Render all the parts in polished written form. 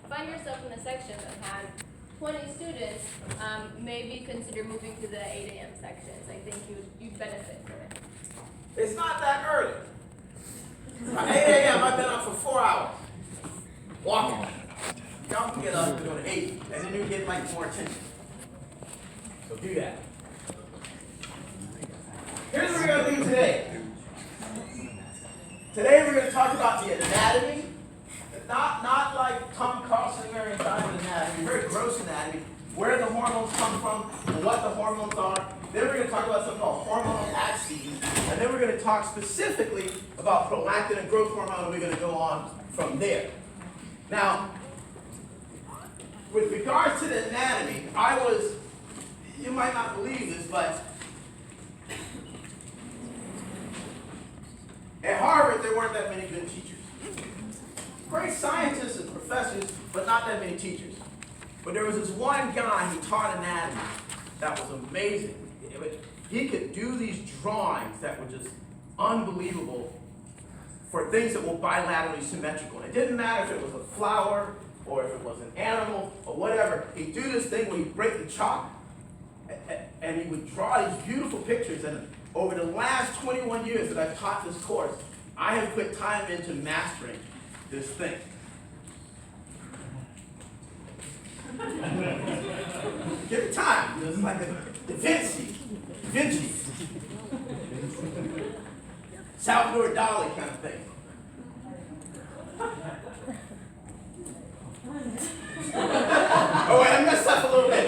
find yourself in a section that has 20 students, maybe consider moving to the 8 a.m. sections. I think you'd benefit from it. It's not that early. By 8 a.m., I've been up for 4 hours. Walking. Y'all can get up and go to 8, and then you get like more attention. So do that. Here's what we're going to do today. Today we're going to talk about the anatomy. Not like Tom Carlson and Marion Diamond anatomy, very gross anatomy, where the hormones come from and what the hormones are. Then we're going to talk about something called hormonal axes. And then we're going to talk specifically about prolactin and growth hormone, and we're going to go on from there. Now, with regards to the anatomy, you might not believe this, but at Harvard, there weren't that many good teachers. Great scientists and professors, but not that many teachers. But there was this one guy who taught anatomy that was amazing. He could do these drawings that were just unbelievable for things that were bilaterally symmetrical. It didn't matter if it was a flower or if it was an animal or whatever. He'd do this thing where he'd break the chalk and he would draw these beautiful pictures. And over the last 21 years that I've taught this course, I have put time into mastering this thing. Give it time. It's like a Da Vinci. Salvador Dali kind of thing. Oh wait, I messed up a little bit.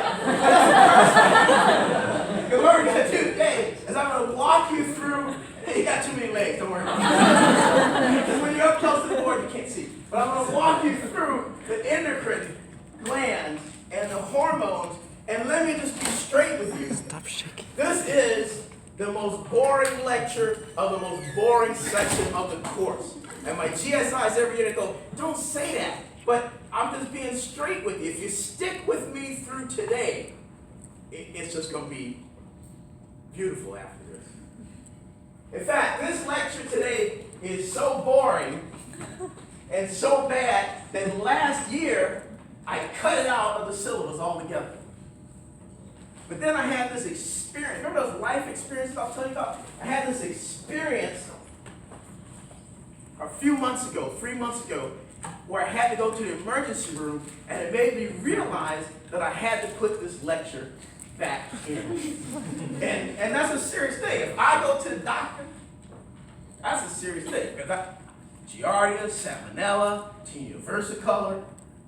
Because what we're going to do today is I'm going to walk you through. You got too many legs, don't worry about it. Because when you're up close to the board, you can't see. But I'm going to walk you through the endocrine glands and the hormones. And let me just be straight with you. Stop shaking. This is the most boring lecture of the most boring section of the course. And my GSIs every year, they go, don't say that. But I'm just being straight with you. If you stick with me through today, it's just going to be beautiful after this. In fact, this lecture today is so boring and so bad that last year, I cut it out of the syllabus altogether. But then I had this experience. Remember those life experiences I was telling you about? I had this experience a few months ago, 3 months ago, where I had to go to the emergency room, and it made me realize that I had to put this lecture back in. And that's a serious thing. If I go to the doctor, that's a serious thing. Because Giardia, Salmonella, Tinea versicolor,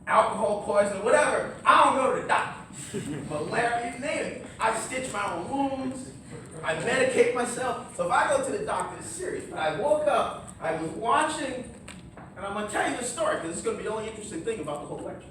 alcohol poisoning, whatever, I don't go to the doctor. Malaria, you name it. I stitch my own wounds. I medicate myself. So if I go to the doctor, it's serious. But I woke up, I was watching, and I'm going to tell you this story because it's going to be the only interesting thing about the whole lecture.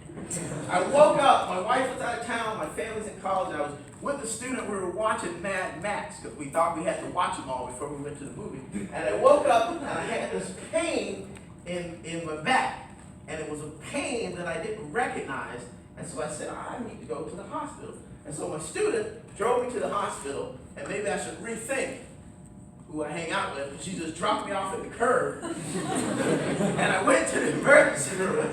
I woke up, my wife was out of town, my family's in college, I was with a student, we were watching Mad Max because we thought we had to watch them all before we went to the movie. And I woke up and I had this pain in my back. And it was a pain that I didn't recognize. And so I said, I need to go to the hospital. And so my student drove me to the hospital, and maybe I should rethink who I hang out with. She just dropped me off at the curb. And I went to the emergency room,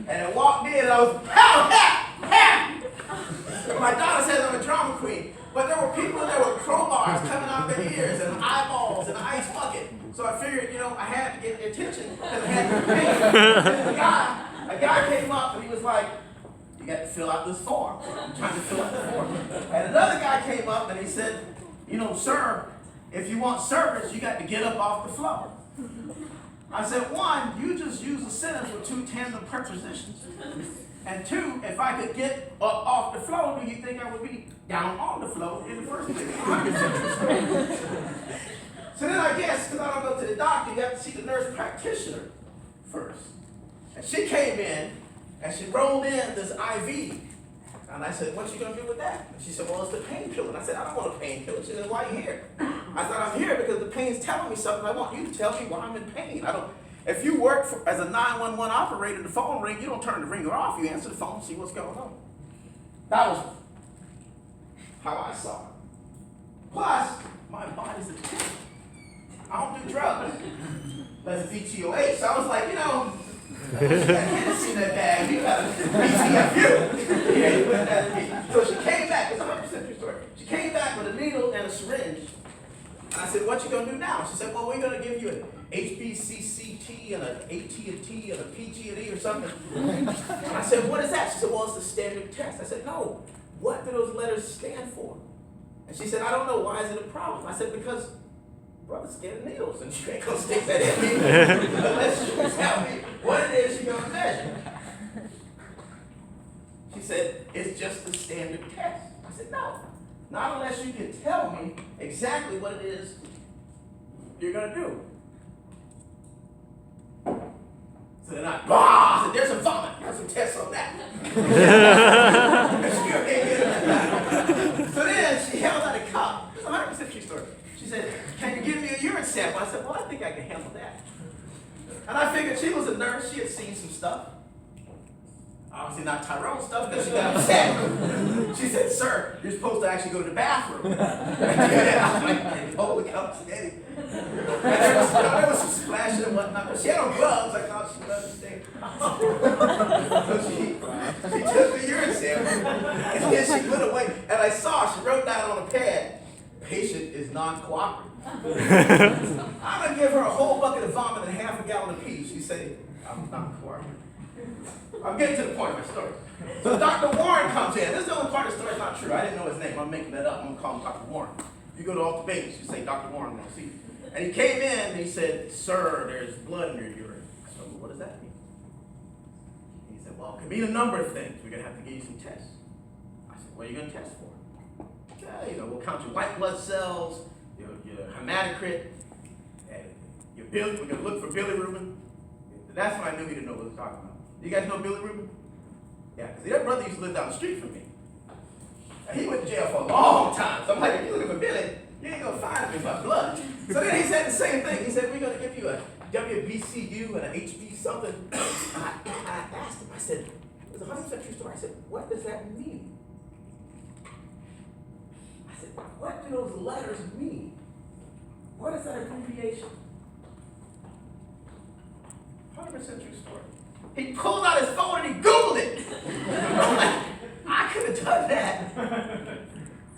and I walked in, and I was, pow. My daughter says I'm a drama queen. But there were people, there were crowbars coming out their ears, and eyeballs, and an ice bucket. So I figured, I had to get their attention because I had the pain. A guy came up, and he was like, you got to fill out this form. I'm trying to fill out the form. And another guy came up and he said, sir, if you want service, you got to get up off the floor. I said, one, you just use a sentence with 2 tandem prepositions. And 2, if I could get up off the floor, do you think I would be down on the floor in the first place? So then I guess, because I don't go to the doctor, you have to see the nurse practitioner first. And she came in, and she rolled in this IV. And I said, what you going to do with that? And she said, well, it's the painkiller. And I said, I don't want a painkiller. She said, why are you here? I said, I'm here because the pain's telling me something. I want you to tell me why I'm in pain. If you work as a 911 operator, the phone ring, you don't turn the ringer off. You answer the phone and see what's going on. That was how I saw it. Plus, my body's a tip. I don't do drugs. That's VTOH. So I was like, She got Hennessy in that bag. You got a BTFU. Yeah, you put that in me. So she came back. It's a 100% true story. She came back with a needle and a syringe. I said, what you gonna do now? She said, well, we're gonna give you an HBCCT and an AT&T and a PG&E or something. And I said, what is that? She said, well, it's the standard test. I said, no. What do those letters stand for? And she said, I don't know. Why is it a problem? I said, because brother's scared of needles, and you ain't gonna stick that in me unless you tell me what it is you're gonna measure. She said, it's just the standard test. I said, no. Not unless you can tell me exactly what it is you're gonna do. So then I said, there's some vomit. There's some tests on that. So then she held out a cup. It's a 100% true story. She said, can you give me a urine sample? I said, well, I think I can handle that. And I figured she was a nurse. She had seen some stuff. Obviously not Tyrone stuff because she got upset. She said, sir, you're supposed to actually go to the bathroom. I was like, holy cow, steady. And there was some splashing and whatnot, but she had on gloves. I thought she was understand. So she took the urine sample, and then she went away. And I saw, she wrote down on a pad, patient is non-cooperative. I'm going to give her a whole bucket of vomit and half a gallon of pee. She said, I'm not cooperative. I'm getting to the point of my story. So Dr. Warren comes in. This is the only part of the story that's not true. I didn't know his name. I'm making that up. I'm going to call him Dr. Warren. You go to all the babies, you say, Dr. Warren, I want to see you. And he came in and he said, sir, there's blood in your urine. So what does that mean? He said, well, it could mean a number of things. We're going to have to give you some tests. I said, what are you going to test for? We'll count your white blood cells, your hematocrit, and your we're going to look for bilirubin. That's when I knew he didn't know what he was talking about. You guys know bilirubin? Yeah, because their brother used to live down the street from me. And he went to jail for a long time. So I'm like, if you're looking for Billy, you ain't going to find me by blood. So then he said the same thing. He said, we're going to give you a WBCU and an HB something. I asked him, I said, it's a 100% true story. I said, what does that mean? I said, what do those letters mean? What is that abbreviation? 100% true story. He pulled out his phone and he Googled it. I'm like, I could have done that.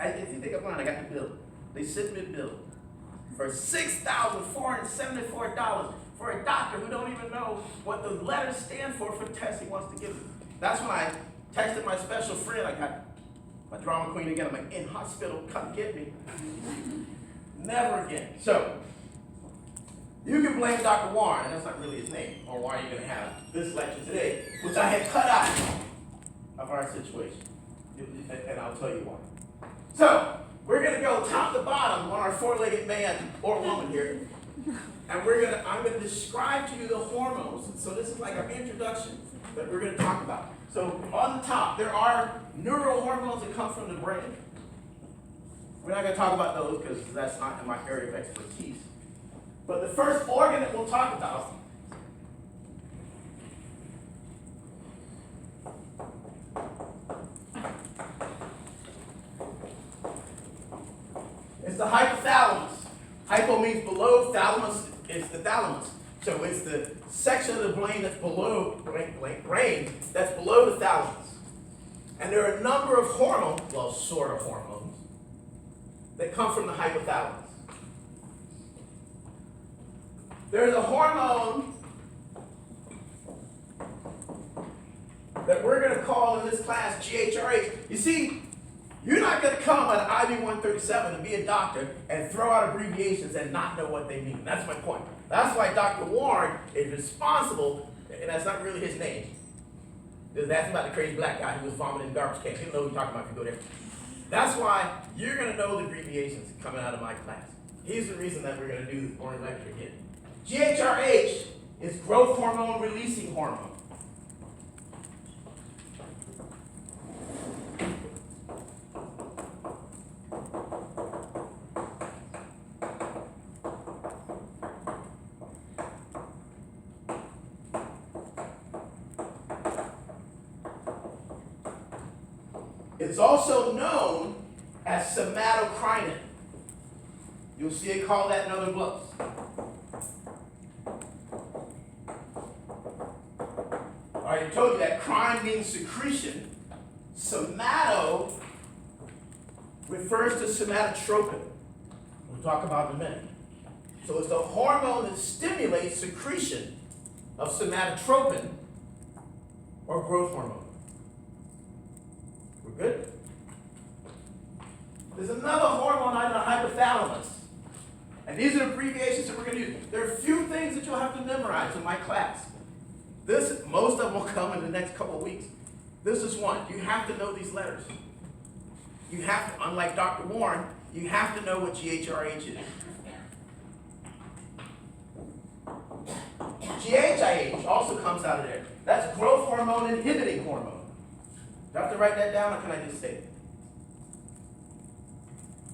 If you think I'm lying, I got the bill. They sent me a bill for $6,474 for a doctor who don't even know what those letters stand for the test he wants to give me. That's when I texted my special friend. I got my drama queen again. I'm like, in hospital, come get me. Never again. So, you can blame Dr. Warren, and that's not really his name, on why you're going to have this lecture today, which I had cut out of our situation. And I'll tell you why. So, we're going to go top to bottom on our four-legged man or woman here. And I'm going to describe to you the hormones. So this is like our introduction that we're going to talk about. So on the top, there are neurohormones that come from the brain. We're not going to talk about those because that's not in my area of expertise. But the first organ that we'll talk about is the hypothalamus. Hypo means below, thalamus is the thalamus. So it's the section of the brain that's below brain that's below the thalamus. And there are a number of hormones, well, sort of hormones, that come from the hypothalamus. There's a hormone that we're going to call in this class GHRH. You see, you're not going to come at IV-137 and be a doctor and throw out abbreviations and not know what they mean. That's my point. That's why Dr. Warren is responsible, and that's not really his name. That's about the crazy black guy who was vomiting in garbage cans. You know what we're talking about if you go there. That's why you're going to know the abbreviations coming out of my class. Here's the reason that we're going to do this morning lecture again. GHRH is growth hormone releasing hormone. It's also known as somatocrinin. You'll see it called that in other books. already told you that crime means secretion. Somato refers to somatotropin. We'll talk about it in a minute. So it's the hormone that stimulates secretion of somatotropin or growth hormone. We're good? There's another hormone out of the hypothalamus. And these are abbreviations that we're going to use. There are a few things that you'll have to memorize in my class. Most of them will come in the next couple of weeks. This is one. You have to know these letters. You have to, unlike Dr. Warren, you have to know what GHRH is. GHIH also comes out of there. That's growth hormone inhibiting hormone. Do I have to write that down or can I just say it?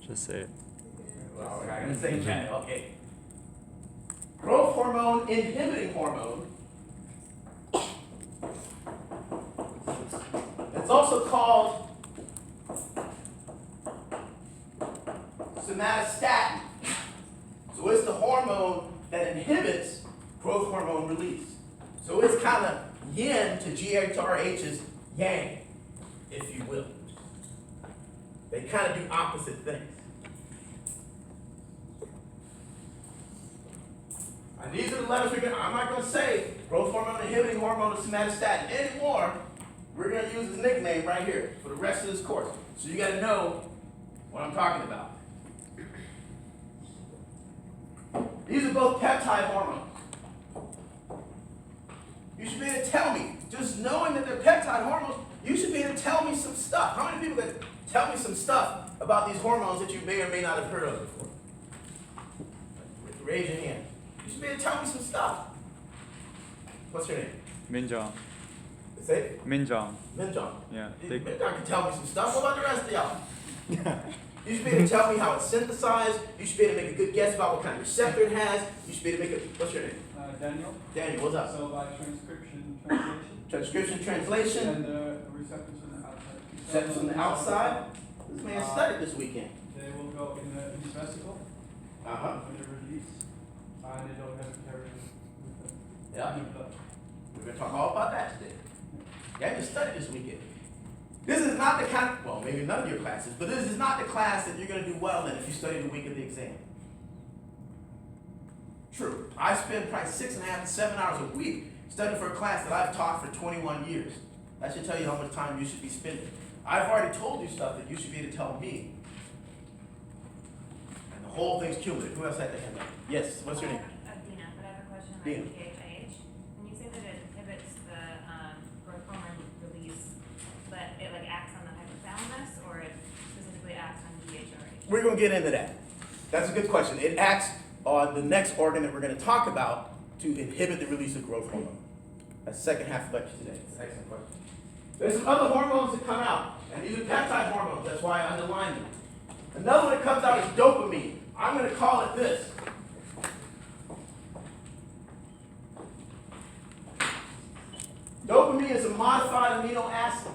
Just say it. Well, I gotta say it. Okay. Growth hormone inhibiting hormone. It's also called somatostatin. So it's the hormone that inhibits growth hormone release. So it's kind of yin to GHRH's yang, if you will. They kind of do opposite things. And these are the letters I'm not going to say growth hormone inhibiting hormone or somatostatin anymore. We're going to use his nickname right here for the rest of this course. So you got to know what I'm talking about. These are both peptide hormones. You should be able to tell me, just knowing that they're peptide hormones, you should be able to tell me some stuff. How many people can tell me some stuff about these hormones that you may or may not have heard of before? Raise your hand. You should be able to tell me some stuff. What's your name? Minjong. Say it. Minjong. Minjong. Yeah. Minjong can tell me some stuff. What about the rest of y'all? You should be able to tell me how it's synthesized. You should be able to make a good guess about what kind of receptor it has. You should be able to make a, what's your name? Daniel. Daniel, what's up? So by transcription, translation. Transcription, translation. And receptors on the outside. Receptors on the outside. This man studied this weekend. They will go in the vesicle. Uh-huh. When they release. And they don't have to carry them with them. Yeah. In the blood. We're going to talk all about that today. You have to study this weekend. This is not the kind of, well, maybe none of your classes, but this is not the class that you're going to do well in if you study the week of the exam. True. I spend probably 6.5 to 7 hours a week studying for a class that I've taught for 21 years. That should tell you how much time you should be spending. I've already told you stuff that you should be able to tell me. And the whole thing's cumulative. Who else had their hand up? Yes, what's your name? Dina, but I have a question Dina. on GHIH. When you say that it inhibits the growth hormone release, but it like acts on the hypothalamus, or it specifically acts on GHRH? We're going to get into that. That's a good question. It acts on the next organ that we're going to talk about to inhibit the release of growth hormone. That's the second half of lecture today. Excellent question. There's some other hormones that come out, and these are peptide hormones. That's why I underlined them. Another one that comes out is dopamine. I'm going to call it this. Dopamine is a modified amino acid.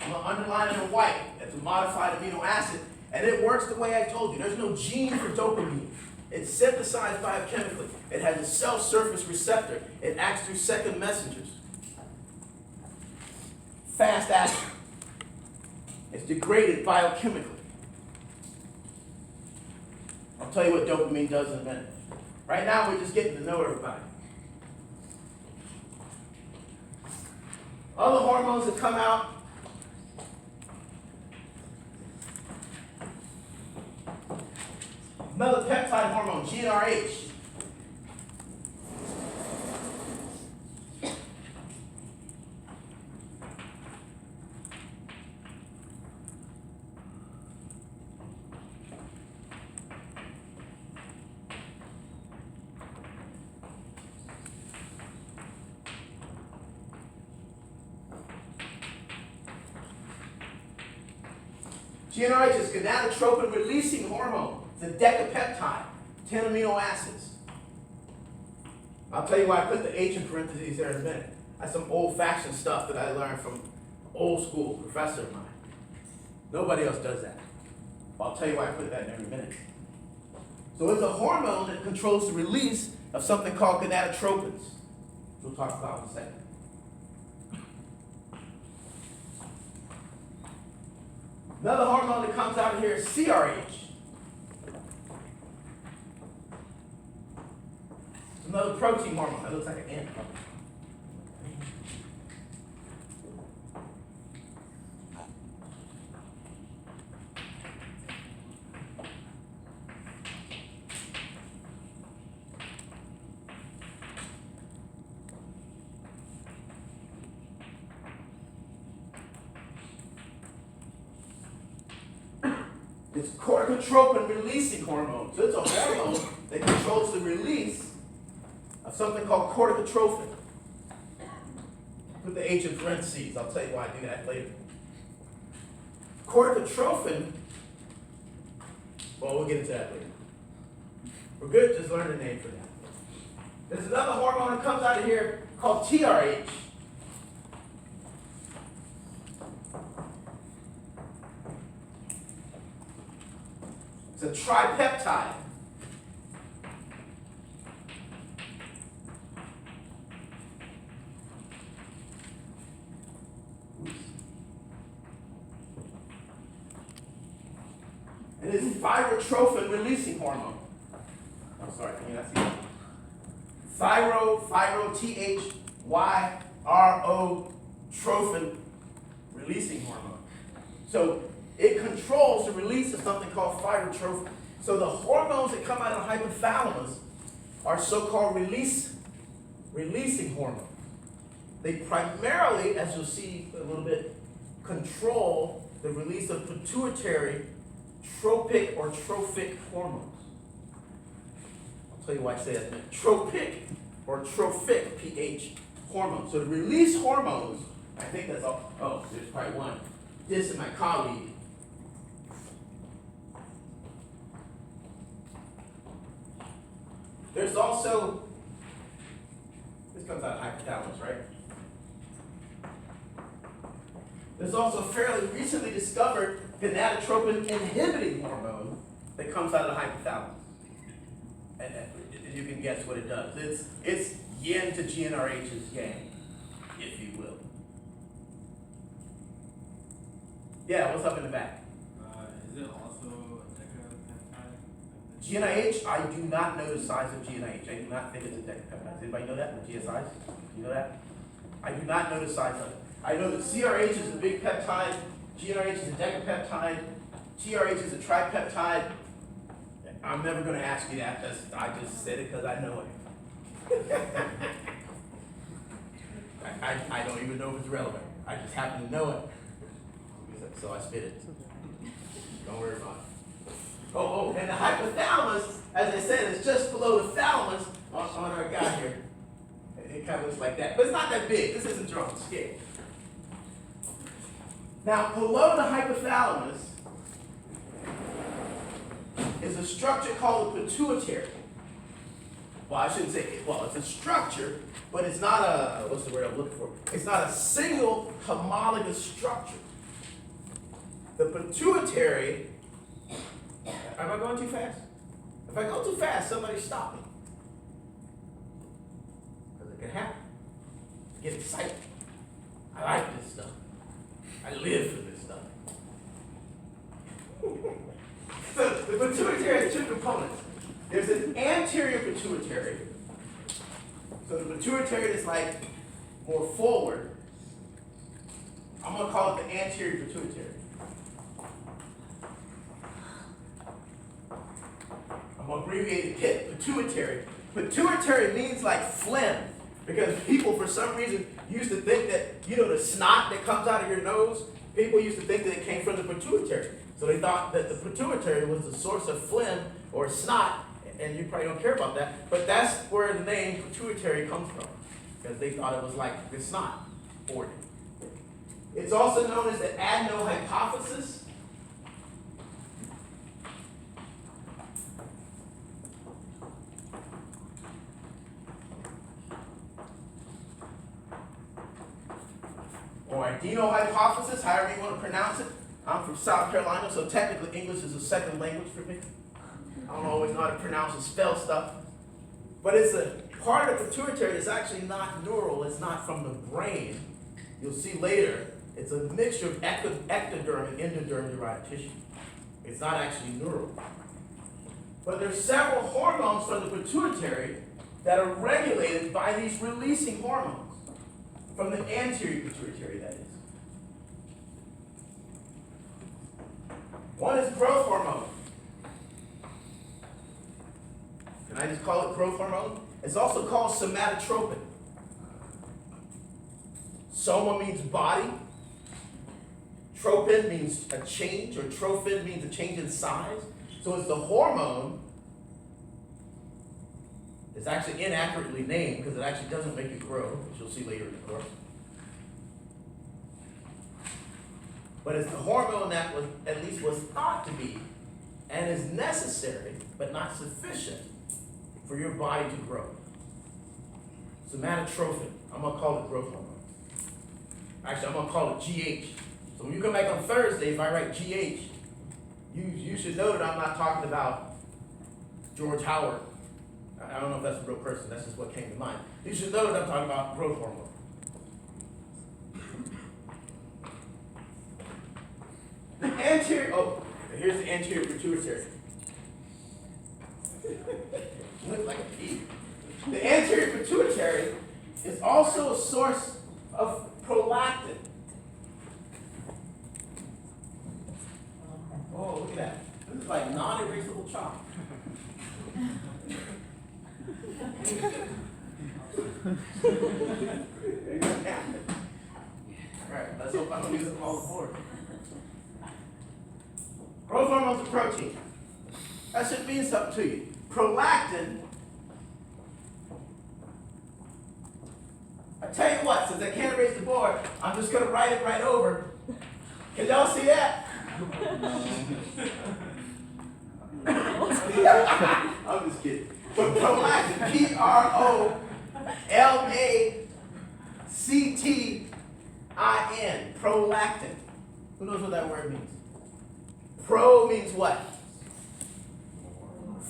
I'm going to underline it in white. It's a modified amino acid, and it works the way I told you. There's no gene for dopamine. It's synthesized biochemically. It has a cell surface receptor. It acts through second messengers. Fast action. It's degraded biochemically. I'll tell you what dopamine does in a minute. Right now, we're just getting to know everybody. Other hormones that come out. Another peptide hormone, GnRH. GnRH is gonadotropin releasing hormone. It's a decapeptide, 10 amino acids. I'll tell you why I put the H in parentheses there in a minute. That's some old-fashioned stuff that I learned from old school professor of mine. Nobody else does that. I'll tell you why I put that in every minute. So it's a hormone that controls the release of something called gonadotropins. We'll talk about in a second. Another hormone that comes out of here is CRH. It's another protein hormone. That looks like an ant. It's corticotropin releasing hormone. So it's a hormone that controls the release of something called corticotrophin. Put the H in parentheses. I'll tell you why I do that later. Corticotrophin, well, we'll get into that later. We're good, just learn the name for that. There's another hormone that comes out of here called TRH. It's a tripeptide. And it's thyrotrophin releasing hormone. I'm sorry, can you not see that? Trophin releasing hormone. So it controls the release of something called thyrotrophin. So the hormones that come out of the hypothalamus are so-called releasing hormones. They primarily, as you'll see a little bit, control the release of pituitary tropic or trophic hormones. I'll tell you why I say that. Tropic or trophic, PH, hormones. So the release hormones, I think that's all. Oh, there's probably one. This is my colleague. There's also, this comes out of hypothalamus, right? There's also a fairly recently discovered gonadotropin inhibiting hormone that comes out of the hypothalamus. And you can guess what it does. It's yin to GnRH's yang, if you will. Yeah, what's up in the back? Is it also a decapeptide? GnRH, I do not know the size of GnRH. I do not think it's a decapeptide. Does anybody know that? The GSIs? You know that? I do not know the size of it. I know that CRH is a big peptide, GnRH is a decapeptide, TRH is a tripeptide. I'm never going to ask you that. I just said it because I know it. I don't even know if it's relevant. I just happen to know it. So I spit it. Don't worry about it. Oh, and the hypothalamus, as I said, is just below the thalamus on our guy here. It kind of looks like that. But it's not that big. This isn't drum scale. Now, below the hypothalamus is a structure called the pituitary. Well, I shouldn't say it. Well, it's a structure, but it's not a, what's the word I'm looking for? It's not a single homologous structure. The pituitary, am I going too fast? If I go too fast, somebody stop me. Because it can happen. I get excited. I like this stuff. I live for this stuff. So the pituitary has two components. There's an anterior pituitary. So the pituitary is like more forward. I'm going to call it the anterior pituitary. I'm going to abbreviate it, pituitary. Pituitary means like phlegm. Because people, for some reason, used to think that, the snot that comes out of your nose, people used to think that it came from the pituitary. So they thought that the pituitary was the source of phlegm or snot, and you probably don't care about that, but that's where the name pituitary comes from, because they thought it was like the snot organ. It's also known as the adenohypophysis. Or adenohypophysis, however you want to pronounce it. I'm from South Carolina, so technically English is a second language for me. I don't always know how to pronounce and spell stuff. But it's a part of the pituitary that's actually not neural, it's not from the brain. You'll see later It's a mixture of ectoderm and endoderm derived tissue. It's not actually neural. But there's several hormones from the pituitary that are regulated by these releasing hormones from the anterior pituitary, that is. One is growth hormone. Can I just call it growth hormone? It's also called somatotropin. Soma means body. Tropin means a change, or trophin means a change in size. So it's the hormone. It's actually inaccurately named because it actually doesn't make you grow, which you'll see later in the course. But it's the hormone that was, at least was thought to be, and is necessary, but not sufficient, for your body to grow. Somatotropin. I'm going to call it growth hormone. Actually, I'm going to call it GH. So when you come back on Thursday, if I write GH, you should know that I'm not talking about George Howard. I don't know if that's a real person. That's just what came to mind. You should know that I'm talking about growth hormone. The anterior, here's the anterior pituitary. Looks like a pea. The anterior pituitary is also a source of prolactin. Oh, look at that. This is like non-erasable chalk. Alright, let's hope I don't use them all aboard. Growth hormone's a protein. That should mean something to you. Prolactin, I tell you what, since I can't erase the board, I'm just going to write it right over. Can y'all see that? I'm just kidding. But prolactin, Prolactin, prolactin. Who knows what that word means? Pro means what?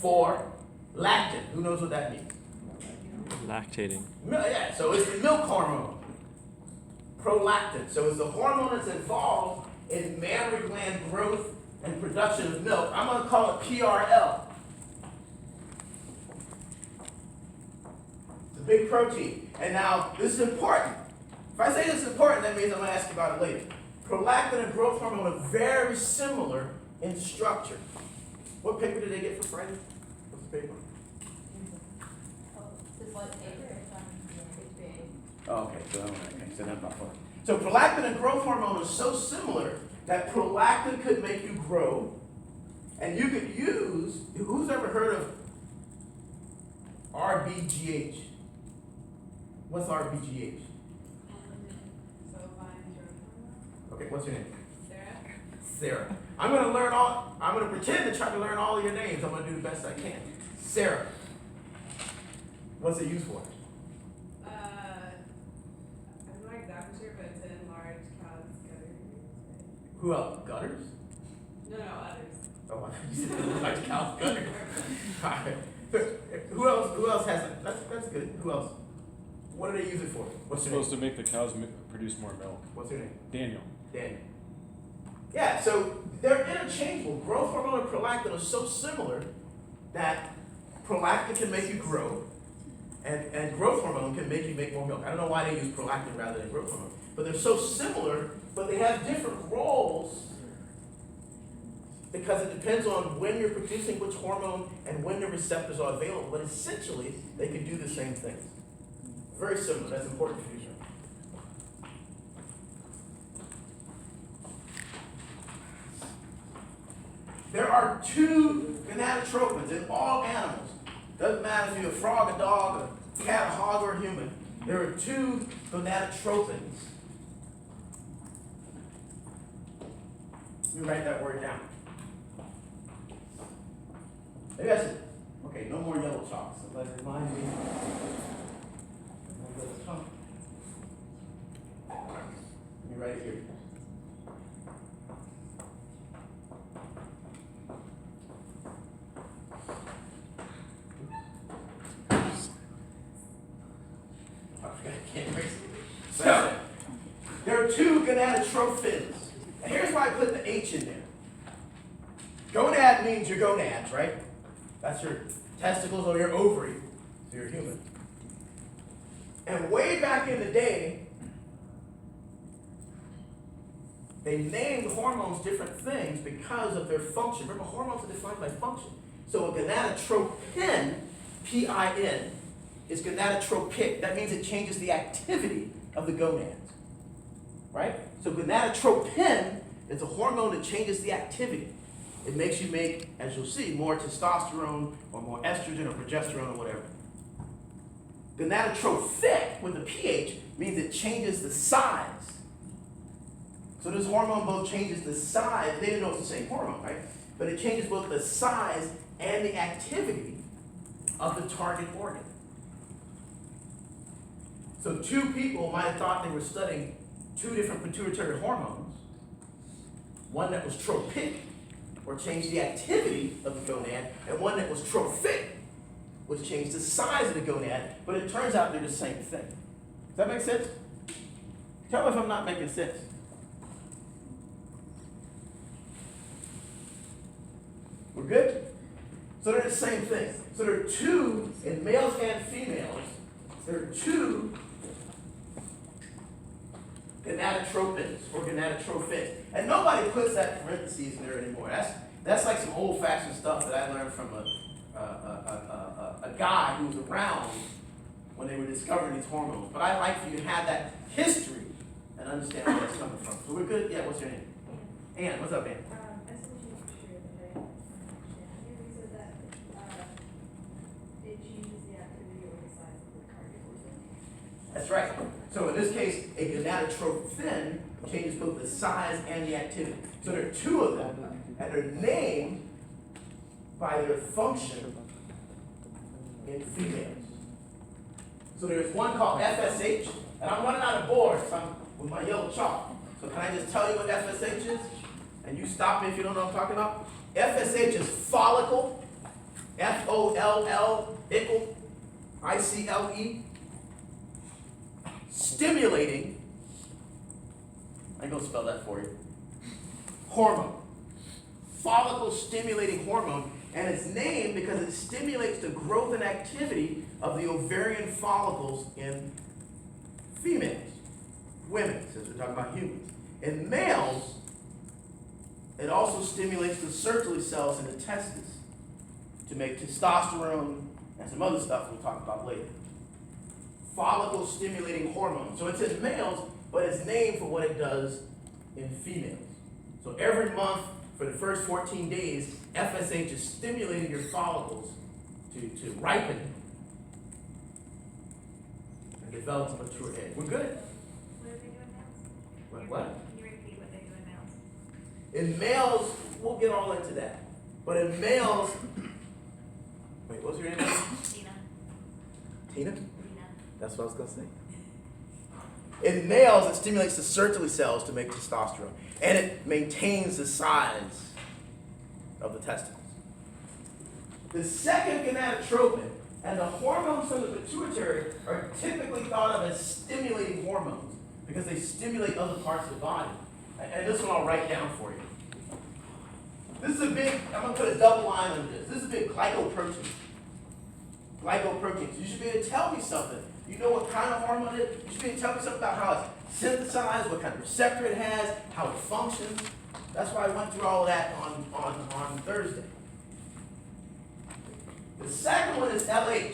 For. Lactin. Who knows what that means? Lactating. Yeah, so it's the milk hormone. Prolactin. So it's the hormone that's involved in mammary gland growth and production of milk. I'm going to call it PRL. It's a big protein. And now, this is important. If I say this is important, that means I'm going to ask you about it later. Prolactin and growth hormone are very similar in structure. What paper did they get for Friday? What's the paper? Oh, okay, so that's not funny. So prolactin and growth hormone are so similar that prolactin could make you grow, and you could use, who's ever heard of RBGH? What's RBGH? Okay, what's your name? Sarah. I'm going to pretend to try to learn all of your names. I'm going to do the best I can. Sarah. What's it used for? I'm not exactly sure, but it's to enlarge cows' gutters. Who else? Gutters? No, others. Oh, you said enlarge cows' gutters. All right. Who else has it? That's good. Who else? What do they use it for? What's It's your name? supposed to make the cows produce more milk. What's your name? Daniel. Daniel. Yeah, so they're interchangeable. Growth hormone and prolactin are so similar that prolactin can make you grow, and growth hormone can make you make more milk. I don't know why they use prolactin rather than growth hormone, but they're so similar, but they have different roles because it depends on when you're producing which hormone and when the receptors are available. But essentially, they can do the same things. Very similar. That's important for you. There are two gonadotropins in all animals. Doesn't matter if you're a frog, a dog, a cat, a hog, or a human. There are two gonadotropins. Let me write that word down. Maybe I should. Okay, no more yellow chalk. So let's remind me. Let me write it here. So, There are two gonadotrophins. And here's why I put the H in there. Gonad means your gonads, right? That's your testicles or your ovary, so you're human. And way back in the day, they named hormones different things because of their function. Remember, hormones are defined by function. So a gonadotropin, P-I-N, is gonadotropic. That means it changes the activity of the gonads, right? So gonadotropin is a hormone that changes the activity. It makes you make, as you'll see, more testosterone or more estrogen or progesterone or whatever. Gonadotrophic, with a PH, means it changes the size. So this hormone both changes the size, they didn't know it's the same hormone, right? But it changes both the size and the activity of the target organ. So two people might have thought they were studying two different pituitary hormones. One that was tropic, or changed the activity of the gonad, and one that was trophic, which changed the size of the gonad, but it turns out they're the same thing. Does that make sense? Tell me if I'm not making sense. We're good? So they're the same thing. So there are two, in males and females, there are two gonadotropins or gonadotrophins. And nobody puts that parentheses in there anymore. That's like some old-fashioned stuff that I learned from a guy who was around when they were discovering these hormones. But I like for you to have that history and understand where that's coming from. So we're good? Yeah, what's your name? Ann, what's up, Ann? I said you were sure that you said that it changes the activity or the size of the target organ. That's right. So in this case, a gonadotrophin changes both the size and the activity. So there are two of them, and they're named by their function in females. So there's one called FSH, and I'm running out of boards with my yellow chalk. So can I just tell you what FSH is? And you stop me if you don't know what I'm talking about. FSH is follicle, F-O-L-L, ickle, I-C-L-E, stimulating, I'm going to spell that for you, hormone. Follicle stimulating hormone, and it's named because it stimulates the growth and activity of the ovarian follicles in females, women, since we're talking about humans. In males, it also stimulates the Sertoli cells in the testes to make testosterone and some other stuff we'll talk about later. Follicle stimulating hormone. So it's in males, but it's named for what it does in females. So every month for the first 14 days, FSH is stimulating your follicles to ripen and develop a mature egg. We're good? What do they do in males? What? Can you repeat what they do in males? In males, we'll get all into that. But in males, wait, what's your name? Tina. Tina? Tina. That's what I was going to say. In males, it stimulates the Sertoli cells to make testosterone, and it maintains the size of the testicles. The second gonadotropin and the hormones from the pituitary are typically thought of as stimulating hormones because they stimulate other parts of the body. And this one I'll write down for you. This is a big, I'm going to put a double line under this. This is a big glycoprotein. Glycoproteins. You should be able to tell me something. You know what kind of hormone it is? You should be able to tell me something about how it's synthesized, what kind of receptor it has, how it functions. That's why I went through all of that on Thursday. The second one is LH.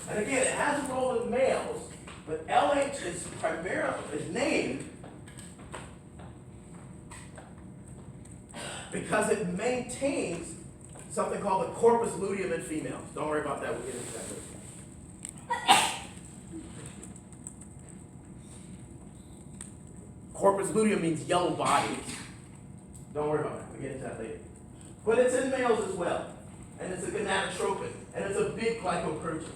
And again, it has a role in males, but LH is named because it maintains something called the corpus luteum in females. Don't worry about that, we'll get into that later. Corpus luteum means yellow bodies. Don't worry about that, we'll get into that later. But it's in males as well. and it's a gonadotropin, and it's a big glycoprotein.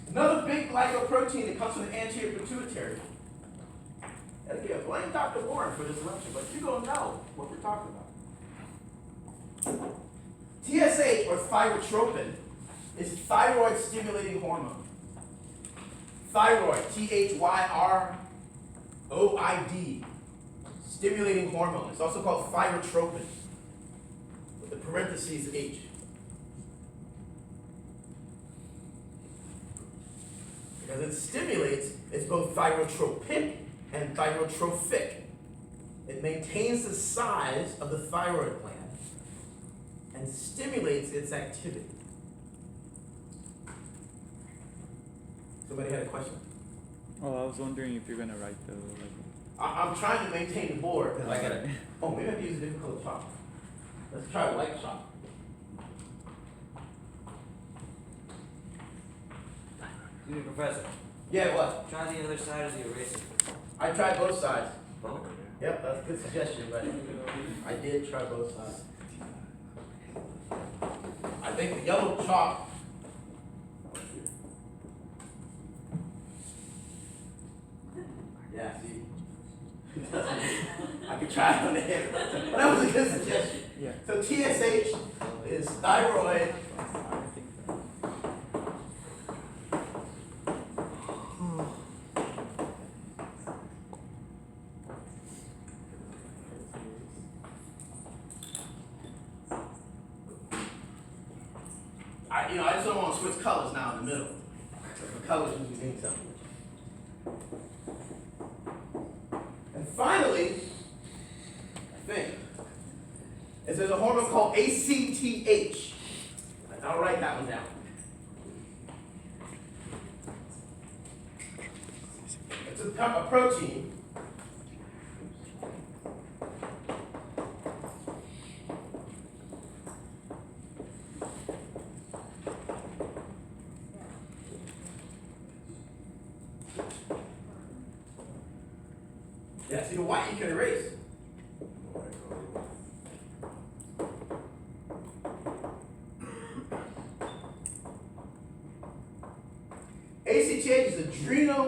Another big glycoprotein that comes from the anterior pituitary. And again, blame Dr. Warren for this lecture, but you're gonna know what we're talking about. TSH, or thyrotropin, is thyroid stimulating hormone. Thyroid, Thyroid, stimulating hormone. It's also called thyrotropin, with the parentheses H. Because it stimulates, it's both thyrotropic and thyrotrophic. It maintains the size of the thyroid gland and stimulates its activity. Somebody had a question? Oh, I was wondering if you're gonna write the like. I'm trying to maintain the board because I gotta. Okay. Oh, maybe I can use a different color chalk. Let's try white chalk. Excuse me, Professor. Yeah, what? Try the other side of the eraser. I tried both sides. Oh. Yep, that's a good suggestion, but I did try both sides. I think the yellow chalk. Yeah, see. I could try it on the head. But that was a good suggestion. Yeah. So TSH is thyroid. I just don't want to switch colors now in the middle. The colors usually mean something. And finally, I think, is there's a hormone called ACTH. I'll write that one down. It's a protein. Yeah, see the white you can erase. ACTH is adrenal